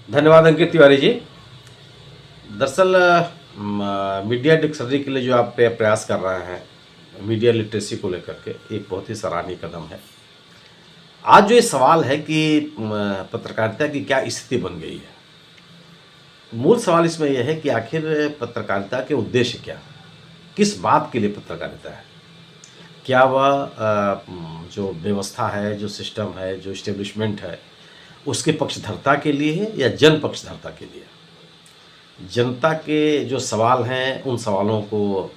धन्यवाद अंकित तिवारी जी। दरअसल media dictionary के लिए जो आप प्रयास कर रहे हैं, मीडिया लिटरेसी को लेकर के, एक बहुत ही सराहनीय कदम है। आज जो ये सवाल है कि पत्रकारिता की क्या स्थिति बन गई है, मूल सवाल इसमें यह है कि आखिर पत्रकारिता के उद्देश्य क्या है? किस बात के लिए पत्रकारिता है? क्या वह जो व्यवस्था है, जो सिस्टम है, जो एस्टेब्लिशमेंट है, उसके पक्षधरता के लिए है या जन पक्षधरता के लिए? जनता के जो सवाल हैं, उन सवालों को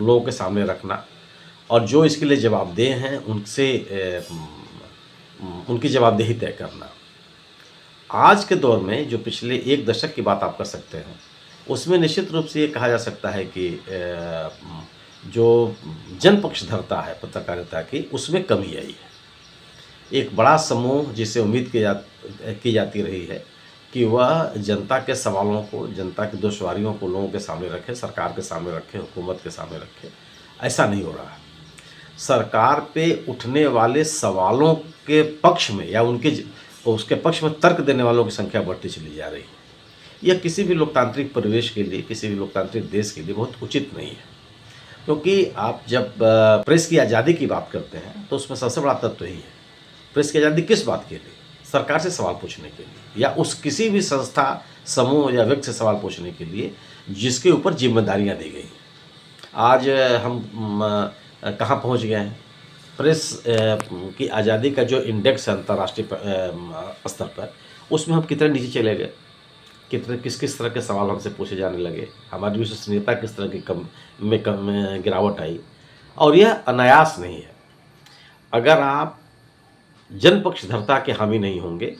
लोगों के सामने रखना और जो इसके लिए जवाबदेह हैं, उनसे उनकी जवाबदेही तय करना। आज के दौर में जो पिछले 1 दशक की बात आप कर सकते हैं, उसमें निश्चित रूप से ये कहा जा सकता है कि जो जन पक्षधरता है पत्रकारिता की, उसमें कमी आई है। एक बड़ा समूह जिससे उम्मीद की जाती रही है कि वह जनता के सवालों को, जनता की दुश्वारियों को लोगों के सामने रखे, सरकार के सामने रखे, हुकूमत के सामने रखे, ऐसा नहीं हो रहा है। सरकार पे उठने वाले सवालों के पक्ष में या उसके पक्ष में तर्क देने वालों की संख्या बढ़ती चली जा रही है। यह किसी भी लोकतांत्रिक परिवेश के लिए, किसी भी लोकतांत्रिक देश के लिए बहुत उचित नहीं है। क्योंकि आप जब प्रेस की आज़ादी की बात करते हैं, तो उसमें सबसे बड़ा तत्व यही है। प्रेस की आज़ादी किस बात के लिए? सरकार से सवाल पूछने के लिए या उस किसी भी संस्था, समूह या व्यक्ति से सवाल पूछने के लिए जिसके ऊपर जिम्मेदारियां दी गई हैं। आज हम कहाँ पहुँच गए हैं? प्रेस की आज़ादी का जो इंडेक्स है अंतर्राष्ट्रीय स्तर पर, उसमें हम कितने नीचे चले गए, कितने किस तरह के सवाल हमसे पूछे जाने लगे, हमारी विश्वसनीयता किस तरह की में गिरावट आई। और यह अनायास नहीं है। अगर आप जन पक्षधरता के हामी नहीं होंगे,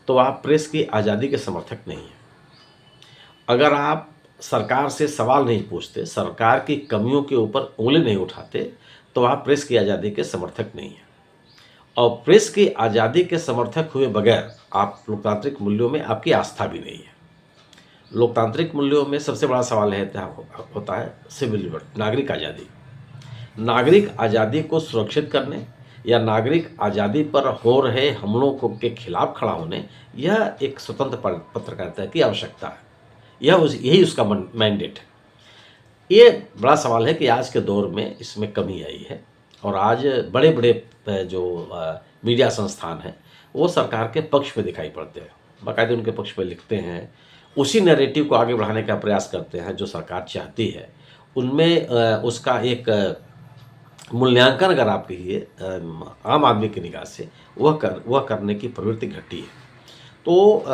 तो आप प्रेस की आज़ादी के समर्थक नहीं हैं। अगर आप सरकार से सवाल नहीं पूछते, सरकार की कमियों के ऊपर उँगली नहीं उठाते, तो आप प्रेस की आज़ादी के समर्थक नहीं हैं। और प्रेस की आज़ादी के समर्थक हुए बगैर आप लोकतांत्रिक मूल्यों में आपकी आस्था भी नहीं है। लोकतांत्रिक मूल्यों में सबसे बड़ा सवाल होता है सिविल लिबर्टी, नागरिक आज़ादी। नागरिक आज़ादी को सुरक्षित करने या नागरिक आज़ादी पर हो रहे हमलों के खिलाफ खड़ा होने, यह एक स्वतंत्र पत्रकारिता की आवश्यकता है। यही उसका मैंडेट है। ये बड़ा सवाल है कि आज के दौर में इसमें कमी आई है और आज बड़े बड़े जो मीडिया संस्थान हैं, वो सरकार के पक्ष में दिखाई पड़ते हैं, बाकायदे उनके पक्ष में लिखते हैं, उसी नैरेटिव को आगे बढ़ाने का प्रयास करते हैं जो सरकार चाहती है। उनमें उसका एक मूल्यांकन अगर आप कहिए आम आदमी की निगाह से, वह करने की प्रवृत्ति घटी है। तो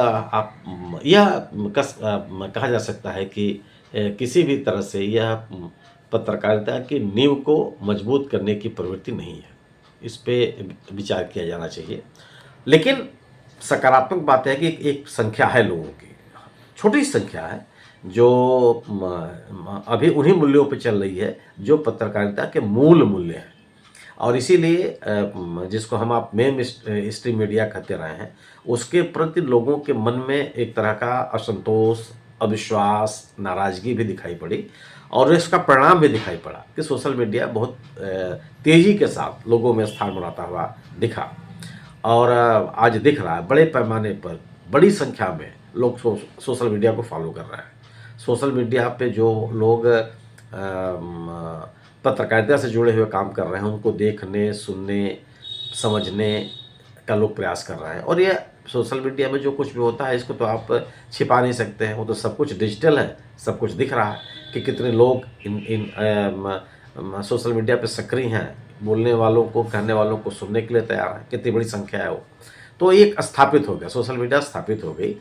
यह कहा जा सकता है कि किसी भी तरह से यह पत्रकारिता की नींव को मजबूत करने की प्रवृत्ति नहीं है। इस पे विचार किया जाना चाहिए। लेकिन सकारात्मक बात है कि एक संख्या है लोगों की, छोटी संख्या है, जो अभी उन्हीं मूल्यों पे चल रही है जो पत्रकारिता के मूल मूल्य हैं। और इसीलिए जिसको आप मेन स्ट्रीम मीडिया कहते रहे हैं, उसके प्रति लोगों के मन में एक तरह का असंतोष, अविश्वास, नाराज़गी भी दिखाई पड़ी और इसका परिणाम भी दिखाई पड़ा कि सोशल मीडिया बहुत तेज़ी के साथ लोगों में स्थान बनाता हुआ दिखा। और आज दिख रहा है बड़े पैमाने पर, बड़ी संख्या में लोग सोशल मीडिया को फॉलो कर रहे हैं। सोशल मीडिया पे जो लोग पत्रकारिता से जुड़े हुए काम कर रहे हैं, उनको देखने, सुनने, समझने का लोग प्रयास कर रहे हैं। और ये सोशल मीडिया में जो कुछ भी होता है, इसको तो आप छिपा नहीं सकते हैं, वो तो सब कुछ डिजिटल है, सब कुछ दिख रहा है कि कितने लोग सोशल मीडिया पे सक्रिय हैं, बोलने वालों को, कहने वालों को सुनने के लिए तैयार हैं, कितनी बड़ी संख्या है वो। तो एक स्थापित हो गया, सोशल मीडिया स्थापित हो गई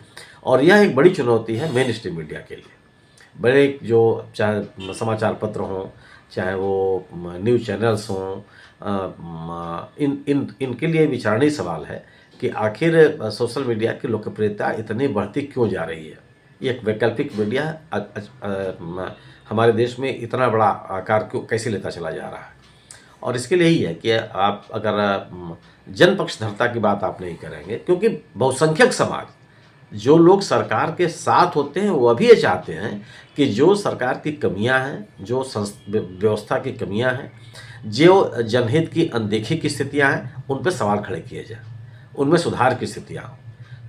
और यह एक बड़ी चुनौती है मेन स्ट्रीम मीडिया के लिए। बड़े जो चाहे समाचार पत्र हों, चाहे वो न्यूज़ चैनल्स हों, इनके लिए विचारणीय सवाल है कि आखिर सोशल मीडिया की लोकप्रियता इतनी बढ़ती क्यों जा रही है। ये एक वैकल्पिक मीडिया हमारे देश में इतना बड़ा आकार क्यों कैसे लेता चला जा रहा है। और इसके लिए यही है कि आप अगर जन पक्षधरता की बात आप नहीं करेंगे, क्योंकि बहुसंख्यक समाज, जो लोग सरकार के साथ होते हैं, वो भी ये चाहते हैं कि जो सरकार की कमियां हैं, जो व्यवस्था की कमियां हैं, जो जनहित की अनदेखी की स्थितियां हैं, उन पर सवाल खड़े किए जाएं, उनमें सुधार की स्थितियां हों।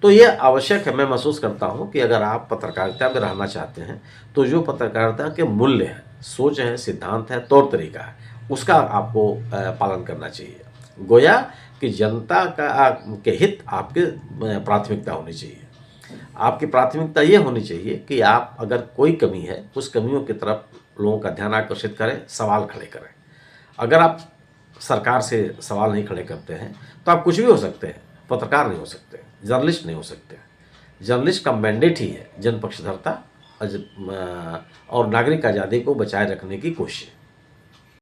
तो ये आवश्यक है, मैं महसूस करता हूँ कि अगर आप पत्रकारिता में रहना चाहते हैं, तो जो पत्रकारिता के मूल्य हैं, सोच है, सिद्धांत है, तौर तरीका है, उसका आपको पालन करना चाहिए। गोया कि जनता के हित आपके प्राथमिकता होनी चाहिए। आपकी प्राथमिकता ये होनी चाहिए कि आप अगर कोई कमी है, उस कमियों की तरफ लोगों का ध्यान आकर्षित करें, सवाल खड़े करें। अगर आप सरकार से सवाल नहीं खड़े करते हैं, तो आप कुछ भी हो सकते हैं, पत्रकार नहीं हो सकते, जर्नलिस्ट नहीं हो सकते। जर्नलिस्ट का मैंडेट ही है जनपक्षधरता और नागरिक आज़ादी को बचाए रखने की कोशिश।